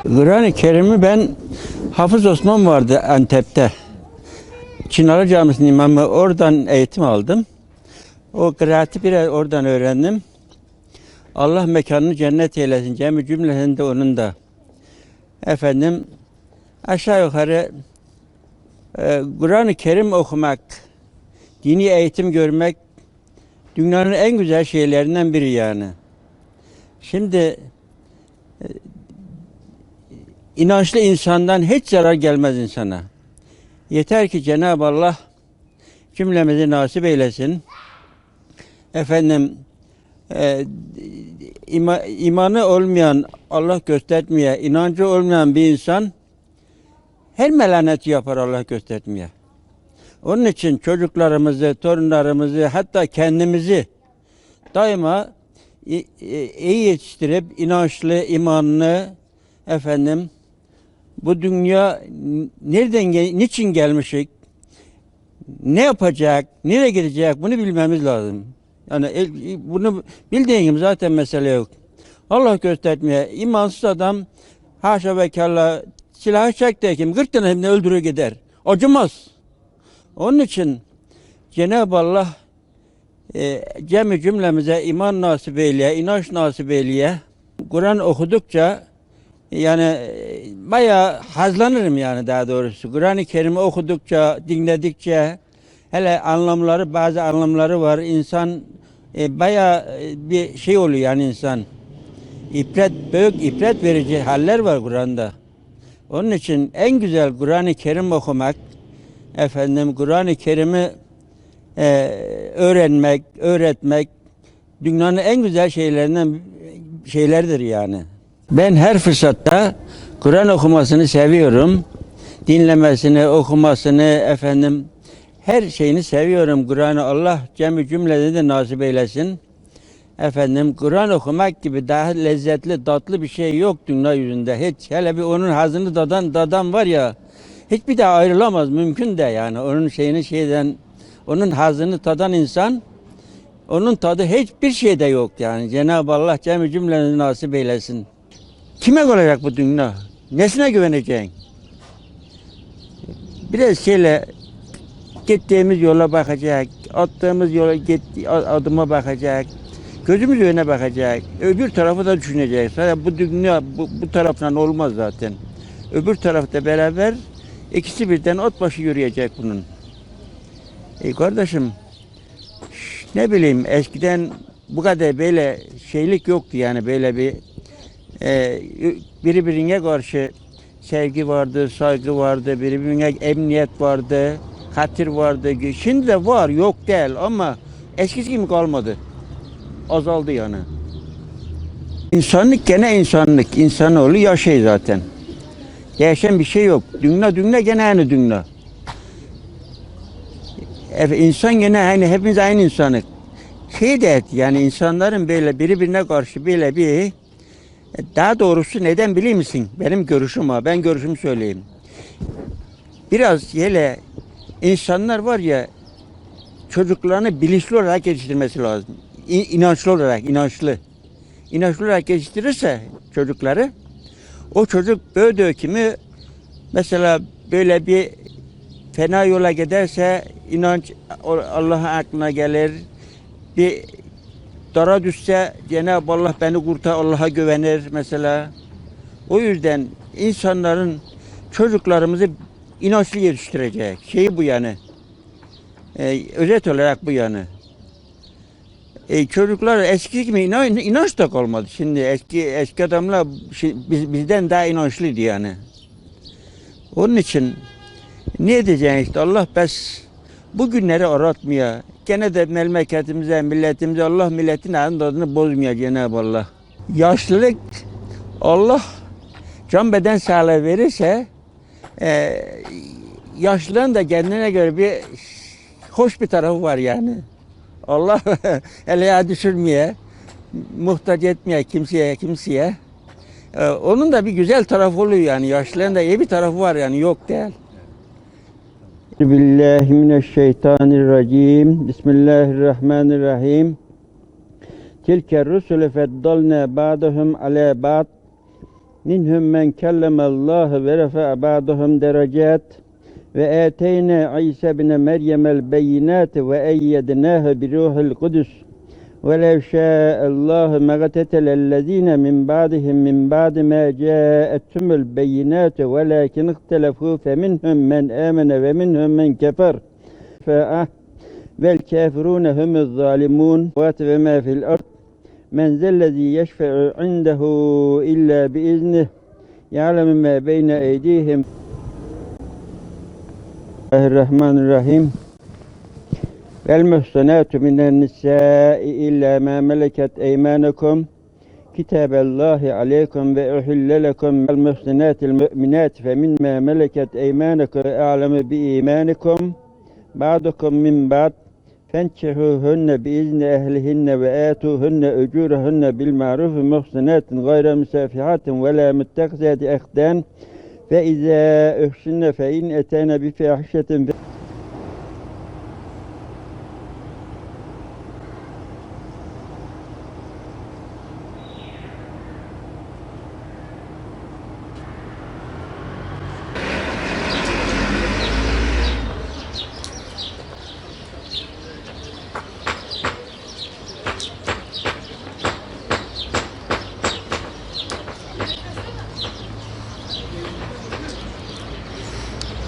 Kur'an-ı Kerim'i ben Hafız Osman vardı Antep'te. Çınarlı Camisi'nin imamı, oradan eğitim aldım. O kıraati biraz oradan öğrendim. Allah mekanını cennet eylesin. Cemi cümlesinde onun da. Efendim aşağı yukarı Kur'an-ı Kerim okumak, dini eğitim görmek dünyanın en güzel şeylerinden biri yani. Şimdi inançlı insandan hiç zarar gelmez insana. Yeter ki Cenab-ı Allah cümlemizi nasip eylesin. Efendim imanı olmayan, Allah göstermeye, inancı olmayan bir insan her melaneti yapar Allah göstermeye. Onun için çocuklarımızı, torunlarımızı, hatta kendimizi daima iyi yetiştirip inançlı, imanlı, efendim bu dünya nereden, niçin gelmişik, ne yapacak, nereye gidecek bunu bilmemiz lazım. Yani bunu bildiğin gibi zaten mesele yok. Allah göstermeye imansız adam haşa ve kella silahı çekti kim 40 tane hepsini öldürür gider. Acımaz. Onun için Cenab-ı Allah cemi cümlemize iman nasip eyleye, inanç nasip eyleye. Kur'an okudukça yani bayağı hazlanırım yani daha doğrusu. Kur'an-ı Kerim'i okudukça, dinledikçe hele anlamları, bazı anlamları var. İnsan bayağı bir şey oluyor yani insan. Büyük ibret verici haller var Kur'an'da. Onun için en güzel Kur'an-ı Kerim okumak, efendim Kur'an-ı Kerim'i öğrenmek, öğretmek dünyanın en güzel şeylerdir yani. Ben her fırsatta Kur'an okumasını seviyorum. Dinlemesini, okumasını, efendim her şeyini seviyorum. Kur'an'ı Allah cemi cümlede de nasip eylesin. Efendim Kur'an okumak gibi daha lezzetli, tatlı bir şey yok dünya yüzünde. Hiç. Hele bir onun hazını dadan var ya, hiçbir daha ayrılamaz, mümkün de yani. Onun onun hazını tadan insan, onun tadı hiçbir şeyde yok yani. Cenab-ı Allah cemi cümlede nasip eylesin. Kime olacak bu dünya? Nesine güveneceksin? Biraz gittiğimiz yola bakacak, attığımız adıma bakacak, gözümüz önüne bakacak, öbür tarafı da düşünecek. Sadece bu dünya bu taraftan olmaz zaten. Öbür tarafta beraber ikisi birden ot başı yürüyecek bunun. Kardeşim, ne bileyim eskiden bu kadar böyle şeylik yoktu yani böyle bir birbirine karşı sevgi vardı, saygı vardı, birbirine emniyet vardı, hatır vardı. Şimdi de var, yok değil ama eskisi gibi kalmadı. Azaldı yani. İnsanlık gene insanlık. İnsanoğlu yaşıyor zaten. Değişen bir şey yok. Dünya gene aynı dünya. İnsan gene aynı, hepimiz aynı insanlık. Yani insanların böyle birbirine karşı böyle bir daha doğrusu neden biliyor musun? Benim görüşüm ha. Ben görüşümü söyleyeyim. Biraz hele insanlar var ya çocuklarını bilinçli olarak yetiştirmesi lazım. İnançlı olarak, inançlı. İnançlı olarak yetiştirirse çocukları o çocuk böyle kimi mesela böyle bir fena yola giderse inanç Allah'ın aklına gelir. Bir dara düşse Cenab-ı Allah beni kurtar, Allah'a güvenir mesela. O yüzden insanların çocuklarımızı inançlı yetiştirecek. Bu yani. Özet olarak bu yani. Çocuklar eski gibi inanç da kalmadı. Şimdi eski adamlar bizden daha inançlıydı yani. Onun için ne diyeceğim işte Allah bu günleri aratmaya. Gene de memleketimize, milletimize Allah milletin adını bozmuyor Cenab-ı Allah. Yaşlılık Allah can beden sağlığı verirse yaşlılığın da kendine göre bir hoş bir tarafı var yani. Allah eleye düşürmeye, muhtaç etmeye kimseye. Onun da bir güzel tarafı oluyor yani. Yaşlılığın da iyi bir tarafı var yani yok değil. Bismillahirrahmanirrahim. Bismillahirrahmanirrahim. Tilke rusulü feddalna ba'dahum ala ba'd. Minhum men kellemallahu ve refa'a ba'dahum derecat. Ve eteyna İsa ibn Meryem'el beyinat ve eyyednahu bi ruhil kudüs. وَلَوْ شَاءَ اللّٰهُ مَغْتَتَلَ الَّذ۪ينَ مِنْ بَعْدِهِمْ مِنْ بَعْدِ مَا جَاءَتْهُمُ الْبَيِّنَاتُ وَلَكِنِ اخْتَلَفُوا فَمِنْهُمْ مَنْ آمَنَ وَمِنْهُمْ مَنْ كَفَرَ وَالْكَافِرُونَ هُمُ الظَّالِمُونَ وَمَا فِي الْأَرْضِ مَنْ ذَا الَّذ۪ي يَشْفَعُ عِنْدَهُ إِلَّا بِإِذْنِهِ يَعْلَمُ مَا بَيْنَ أَيْدِيهِمْ. Bismillahirrahmanirrahim. Vel muhsanatu minen nisâi illâ mâ meleket eymânukum kitâbellâhi aleykum ve uhille lekum vel muhsanatil mu'minâti fe mimmâ meleket eymânukum a'lemu bi imânikum ba'dukum min ba'd fenkihuhunne biizni ehlihinne ve âtuhunne ucûrahunne bil ma'rufi muhsanatin gayre müsafihatin ve lâ muttakizâti ehden ve izâ uhsinne fe in etâne bi fâhişetin